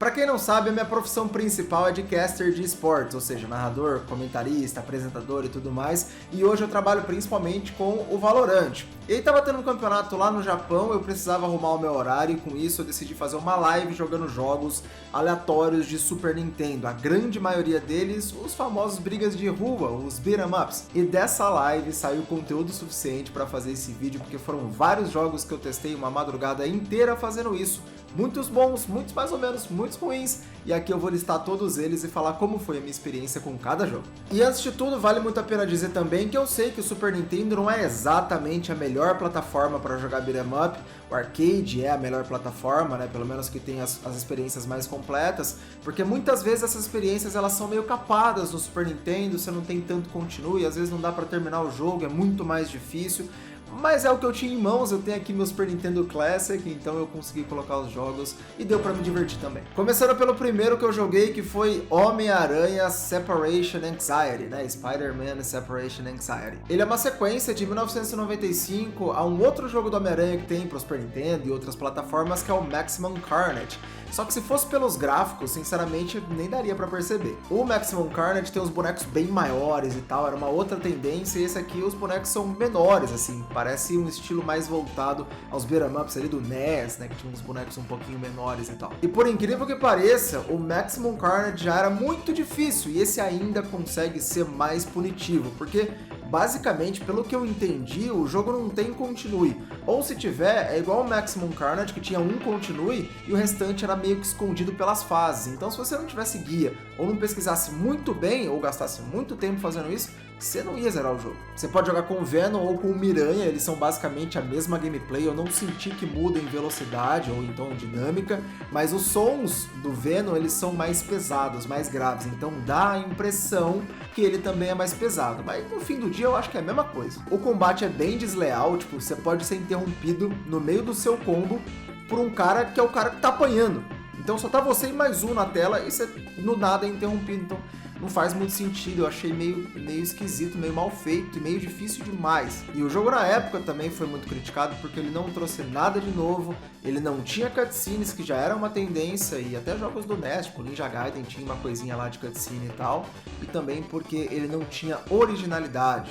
Pra quem não sabe, a minha profissão principal é de caster de esportes, ou seja, narrador, comentarista, apresentador e tudo mais, e hoje eu trabalho principalmente com o Valorant. E aí tava tendo um campeonato lá no Japão, eu precisava arrumar o meu horário e com isso eu decidi fazer uma live jogando jogos aleatórios de Super Nintendo, a grande maioria deles os famosos brigas de rua, os beat'em ups. E dessa live saiu conteúdo suficiente para fazer esse vídeo, porque foram vários jogos que eu testei uma madrugada inteira fazendo isso. Muitos bons, muitos mais ou menos, muitos ruins, e aqui eu vou listar todos eles e falar como foi a minha experiência com cada jogo. E antes de tudo, vale muito a pena dizer também que eu sei que o Super Nintendo não é exatamente a melhor plataforma para jogar beat'em up, o arcade é a melhor plataforma, né, pelo menos que tem as experiências mais completas, porque muitas vezes essas experiências elas são meio capadas no Super Nintendo, você não tem tanto continue, às vezes não dá para terminar o jogo, é muito mais difícil. Mas é o que eu tinha em mãos, eu tenho aqui meu Super Nintendo Classic, então eu consegui colocar os jogos e deu pra me divertir também. Começando pelo primeiro que eu joguei, que foi Homem-Aranha Separation Anxiety, né? Spider-Man Separation Anxiety. Ele é uma sequência de 1995 a um outro jogo do Homem-Aranha que tem pro Super Nintendo e outras plataformas, que é o Maximum Carnage. Só que se fosse pelos gráficos, sinceramente, nem daria pra perceber. O Maximum Carnage tem os bonecos bem maiores e tal, era uma outra tendência, e esse aqui os bonecos são menores, assim, parece um estilo mais voltado aos beat'em ups ali do NES, né, que tinha uns bonecos um pouquinho menores e tal. E por incrível que pareça, o Maximum Carnage já era muito difícil, e esse ainda consegue ser mais punitivo, porque basicamente, pelo que eu entendi, o jogo não tem continue. Ou se tiver, é igual o Maximum Carnage, que tinha um continue e o restante era meio que escondido pelas fases. Então, se você não tivesse guia ou não pesquisasse muito bem ou gastasse muito tempo fazendo isso, você não ia zerar o jogo. Você pode jogar com o Venom ou com o Miranha, eles são basicamente a mesma gameplay, eu não senti que muda em velocidade ou então em dinâmica, mas os sons do Venom, eles são mais pesados, mais graves, então dá a impressão que ele também é mais pesado, mas no fim do dia eu acho que é a mesma coisa. O combate é bem desleal, tipo, você pode ser interrompido no meio do seu combo por um cara que é o cara que tá apanhando. Então só tá você e mais um na tela e você no nada é interrompido, então não faz muito sentido, eu achei meio esquisito, meio mal feito e meio difícil demais. E o jogo na época também foi muito criticado porque ele não trouxe nada de novo, ele não tinha cutscenes, que já era uma tendência, e até jogos do NES, tipo Ninja Gaiden tinha uma coisinha lá de cutscene e tal, e também porque ele não tinha originalidade.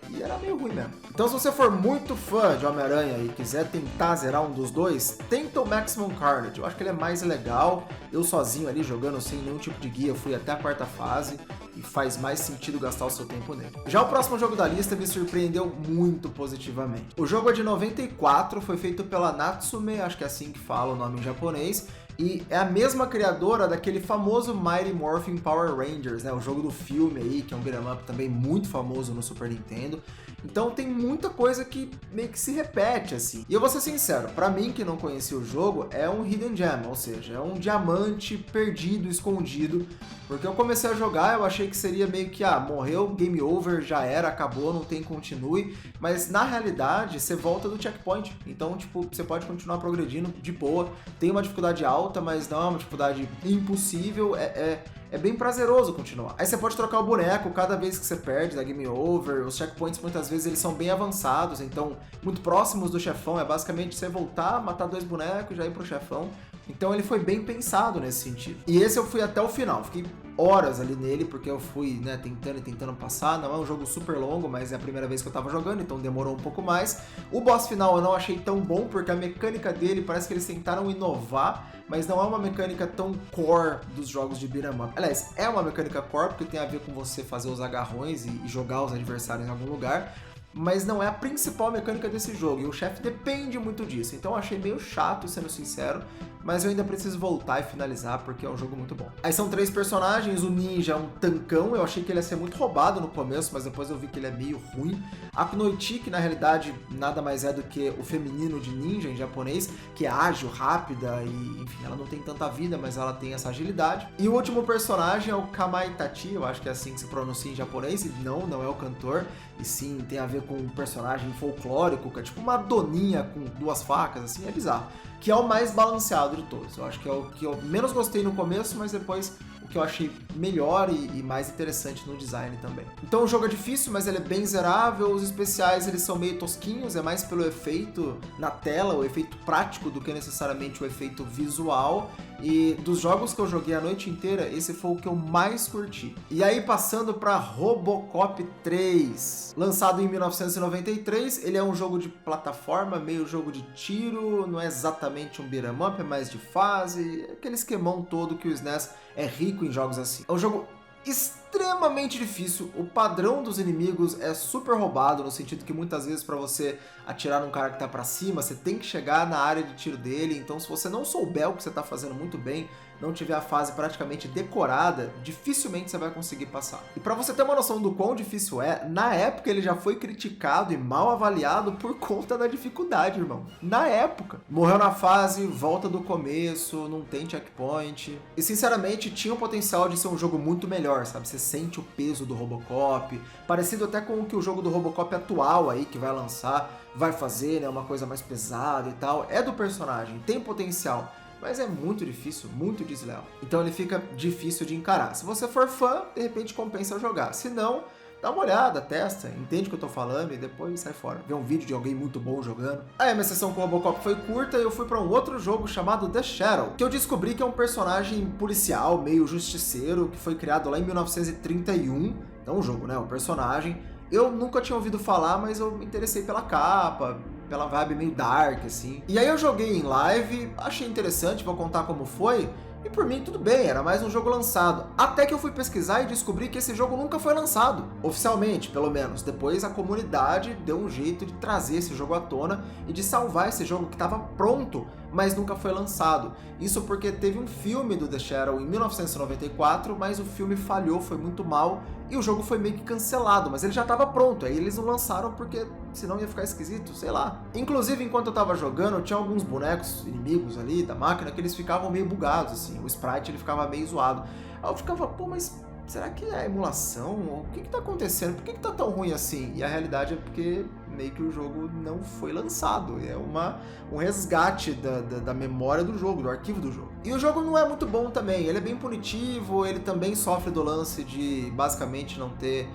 E era meio ruim mesmo. Então se você for muito fã de Homem-Aranha e quiser tentar zerar um dos dois, tenta o Maximum Carnage. Eu acho que ele é mais legal. Eu sozinho ali jogando sem nenhum tipo de guia, fui até a quarta fase e faz mais sentido gastar o seu tempo nele. Já o próximo jogo da lista me surpreendeu muito positivamente. O jogo é de 94, foi feito pela Natsume, acho que é assim que fala o nome em japonês, e é a mesma criadora daquele famoso Mighty Morphin Power Rangers, né? O jogo do filme aí, que é um beat'em up também muito famoso no Super Nintendo. Então tem muita coisa que meio que se repete, assim. E eu vou ser sincero, pra mim que não conhecia o jogo, é um hidden gem, ou seja, é um diamante perdido, escondido. Porque eu comecei a jogar, eu achei que seria meio que, morreu, game over, já era, acabou, não tem continue. Mas na realidade, você volta do checkpoint. Então, tipo, você pode continuar progredindo de boa. Tem uma dificuldade alta, mas não é uma dificuldade impossível, é bem prazeroso continuar. Aí você pode trocar o boneco cada vez que você perde, da game over. Os checkpoints muitas vezes eles são bem avançados, então muito próximos do chefão, é basicamente você voltar, matar 2 bonecos e já ir pro chefão. Então ele foi bem pensado nesse sentido. E esse eu fui até o final, fiquei horas ali nele, porque eu fui, né, tentando passar. Não é um jogo super longo, mas é a primeira vez que eu tava jogando, então demorou um pouco mais. O boss final eu não achei tão bom, porque a mecânica dele parece que eles tentaram inovar, mas não é uma mecânica tão core dos jogos de beat'em up. Aliás, é uma mecânica core, porque tem a ver com você fazer os agarrões e jogar os adversários em algum lugar, mas não é a principal mecânica desse jogo, e o chefe depende muito disso. Então eu achei meio chato, sendo sincero, mas eu ainda preciso voltar e finalizar, porque é um jogo muito bom. Aí são 3 personagens, o Ninja é um tancão, eu achei que ele ia ser muito roubado no começo, mas depois eu vi que ele é meio ruim. A Kunoichi, que na realidade nada mais é do que o feminino de ninja em japonês, que é ágil, rápida e, enfim, ela não tem tanta vida, mas ela tem essa agilidade. E o último personagem é o Kamaitachi, eu acho que é assim que se pronuncia em japonês, e não é o cantor, e sim tem a ver com um personagem folclórico, que é tipo uma doninha com 2 facas, assim, é bizarro. Que é o mais balanceado de todos. Eu acho que é o que eu menos gostei no começo, mas depois o que eu achei melhor e mais interessante no design também. Então o jogo é difícil, mas ele é bem zerável, os especiais eles são meio tosquinhos, é mais pelo efeito na tela, o efeito prático do que necessariamente o efeito visual. E dos jogos que eu joguei a noite inteira, esse foi o que eu mais curti. E aí passando para Robocop 3, lançado em 1993, ele é um jogo de plataforma, meio jogo de tiro, não é exatamente um beat'em up, é mais de fase, aquele esquemão todo que o SNES é rico em jogos assim. É um jogo extremamente difícil, o padrão dos inimigos é super roubado, no sentido que muitas vezes para você atirar num cara que tá pra cima, você tem que chegar na área de tiro dele, então se você não souber o que você tá fazendo muito bem, não tiver a fase praticamente decorada, dificilmente você vai conseguir passar. E para você ter uma noção do quão difícil é, na época ele já foi criticado e mal avaliado por conta da dificuldade, irmão. Na época. Morreu na fase, volta do começo, não tem checkpoint. E sinceramente tinha o potencial de ser um jogo muito melhor, sabe? Você sente o peso do Robocop, parecido até com o que o jogo do Robocop atual aí, que vai lançar, vai fazer, né? Uma coisa mais pesada e tal. É do personagem, tem potencial. Mas é muito difícil, muito desleal. Então ele fica difícil de encarar. Se você for fã, de repente compensa jogar. Se não, dá uma olhada, testa, entende o que eu tô falando e depois sai fora. Vê um vídeo de alguém muito bom jogando. Aí a minha sessão com o Robocop foi curta e eu fui pra um outro jogo chamado The Shadow, que eu descobri que é um personagem policial, meio justiceiro, que foi criado lá em 1931. Então o jogo, né, o personagem. Eu nunca tinha ouvido falar, mas eu me interessei pela capa, pela vibe meio dark, assim. E aí eu joguei em live, achei interessante, vou contar como foi. E por mim tudo bem, era mais um jogo lançado. Até que eu fui pesquisar e descobri que esse jogo nunca foi lançado. Oficialmente, pelo menos. Depois a comunidade deu um jeito de trazer esse jogo à tona e de salvar esse jogo que estava pronto, mas nunca foi lançado. Isso porque teve um filme do The Shadow em 1994, mas o filme falhou, foi muito mal, e o jogo foi meio que cancelado, mas ele já estava pronto, aí eles não lançaram porque senão ia ficar esquisito, sei lá. Inclusive, enquanto eu tava jogando, tinha alguns bonecos inimigos ali da máquina que eles ficavam meio bugados, assim, o sprite ele ficava meio zoado. Aí eu ficava, pô, mas será que é emulação? O que tá acontecendo? Por que tá tão ruim assim? E a realidade é porque meio que o jogo não foi lançado. É um resgate da memória do jogo, do arquivo do jogo. E o jogo não é muito bom também. Ele é bem punitivo, ele também sofre do lance de basicamente não ter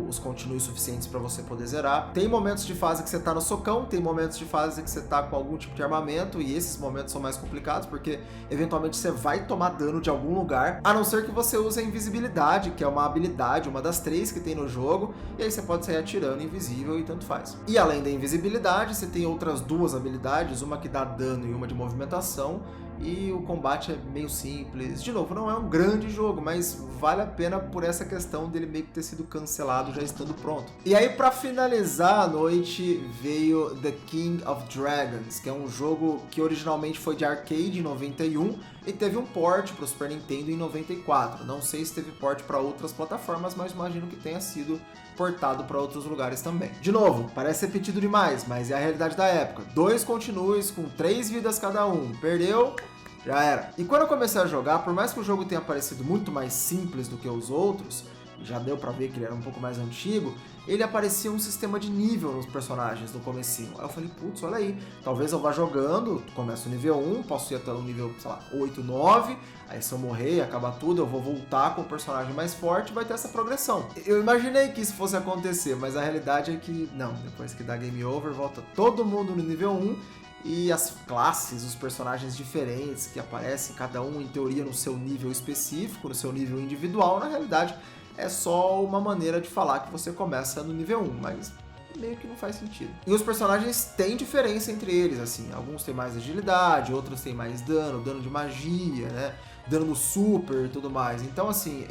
os continues suficientes para você poder zerar. Tem momentos de fase que você tá no socão, tem momentos de fase que você tá com algum tipo de armamento, e esses momentos são mais complicados, porque eventualmente você vai tomar dano de algum lugar, a não ser que você use a invisibilidade, que é uma habilidade, uma das 3 que tem no jogo, e aí você pode sair atirando invisível e tanto faz. E além da invisibilidade, você tem outras 2 habilidades, uma que dá dano e uma de movimentação, e o combate é meio simples. De novo, não é um grande jogo, mas vale a pena por essa questão dele meio que ter sido cancelado já estando pronto. E aí, pra finalizar a noite, veio The King of Dragons, que é um jogo que originalmente foi de arcade em 91 e teve um port pro Super Nintendo em 94. Não sei se teve port para outras plataformas, mas imagino que tenha sido portado para outros lugares também. De novo, parece repetido demais, mas é a realidade da época. 2 continues com 3 vidas cada um. Perdeu, já era. E quando eu comecei a jogar, por mais que o jogo tenha parecido muito mais simples do que os outros, já deu pra ver que ele era um pouco mais antigo, ele aparecia um sistema de nível nos personagens no comecinho. Aí eu falei, putz, olha aí, talvez eu vá jogando, começo no nível 1, posso ir até o nível, sei lá, 8, 9, aí se eu morrer e acabar tudo, eu vou voltar com o personagem mais forte e vai ter essa progressão. Eu imaginei que isso fosse acontecer, mas a realidade é que não, depois que dá game over, volta todo mundo no nível 1, e as classes, os personagens diferentes que aparecem, cada um em teoria no seu nível específico, no seu nível individual, na realidade é só uma maneira de falar que você começa no nível 1, mas meio que não faz sentido. E os personagens têm diferença entre eles, assim, alguns têm mais agilidade, outros têm mais dano de magia, né, dano no super e tudo mais. Então, assim,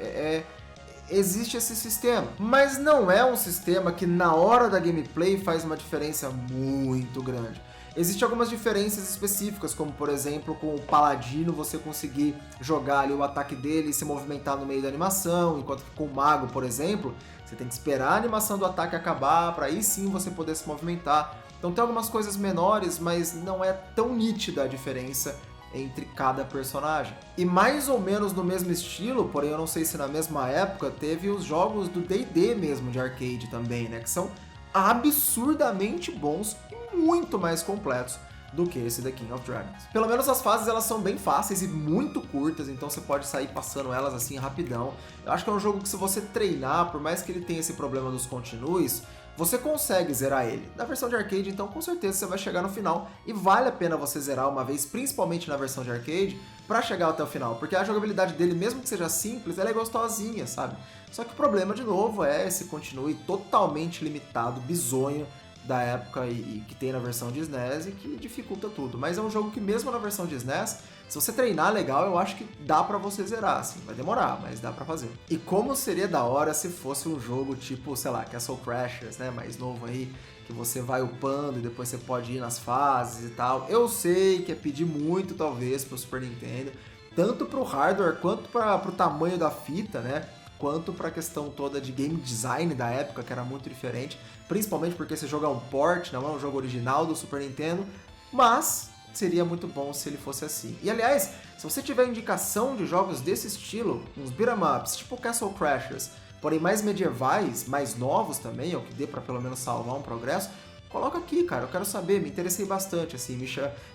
existe esse sistema, mas não é um sistema que na hora da gameplay faz uma diferença muito grande. Existem algumas diferenças específicas, como por exemplo com o Paladino você conseguir jogar ali o ataque dele e se movimentar no meio da animação, enquanto que com o Mago, por exemplo, você tem que esperar a animação do ataque acabar para aí sim você poder se movimentar. Então tem algumas coisas menores, mas não é tão nítida a diferença entre cada personagem. E mais ou menos no mesmo estilo, porém eu não sei se na mesma época, teve os jogos do D&D mesmo de arcade também, né, que são absurdamente bons e muito mais completos do que esse The King of Dragons. Pelo menos as fases elas são bem fáceis e muito curtas, então você pode sair passando elas assim rapidão. Eu acho que é um jogo que se você treinar, por mais que ele tenha esse problema dos continues, você consegue zerar ele. Na versão de arcade, então, com certeza você vai chegar no final e vale a pena você zerar uma vez, principalmente na versão de arcade, pra chegar até o final, porque a jogabilidade dele, mesmo que seja simples, ela é gostosinha, sabe? Só que o problema, de novo, é esse continue totalmente limitado, bizonho, da época e que tem na versão de SNES e que dificulta tudo. Mas é um jogo que mesmo na versão de SNES, se você treinar legal, eu acho que dá pra você zerar, assim. Vai demorar, mas dá pra fazer. E como seria da hora se fosse um jogo tipo, sei lá, Castle Crashers, né, mais novo aí, que você vai upando e depois você pode ir nas fases e tal. Eu sei que é pedir muito, talvez, pro Super Nintendo, tanto pro hardware quanto pro tamanho da fita, né? Quanto para a questão toda de game design da época, que era muito diferente, principalmente porque esse jogo é um port, não é um jogo original do Super Nintendo, mas seria muito bom se ele fosse assim. E aliás, se você tiver indicação de jogos desse estilo, uns beat'em ups, tipo Castle Crashers, porém mais medievais, mais novos também, ou que dê para pelo menos salvar um progresso, coloca aqui, cara, eu quero saber, me interessei bastante, assim,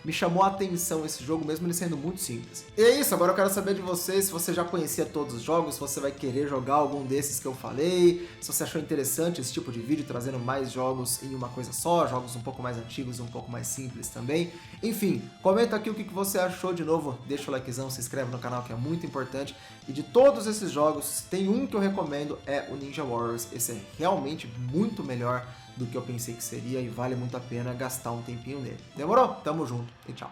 me chamou a atenção esse jogo, mesmo ele sendo muito simples. E é isso, agora eu quero saber de você, se você já conhecia todos os jogos, se você vai querer jogar algum desses que eu falei, se você achou interessante esse tipo de vídeo, trazendo mais jogos em uma coisa só, jogos um pouco mais antigos, um pouco mais simples também. Enfim, comenta aqui o que você achou de novo, deixa o likezão, se inscreve no canal que é muito importante. E de todos esses jogos, tem um que eu recomendo, é o Ninja Warriors, esse é realmente muito melhor do que eu pensei que seria e vale muito a pena gastar um tempinho nele. Demorou? Tamo junto e tchau.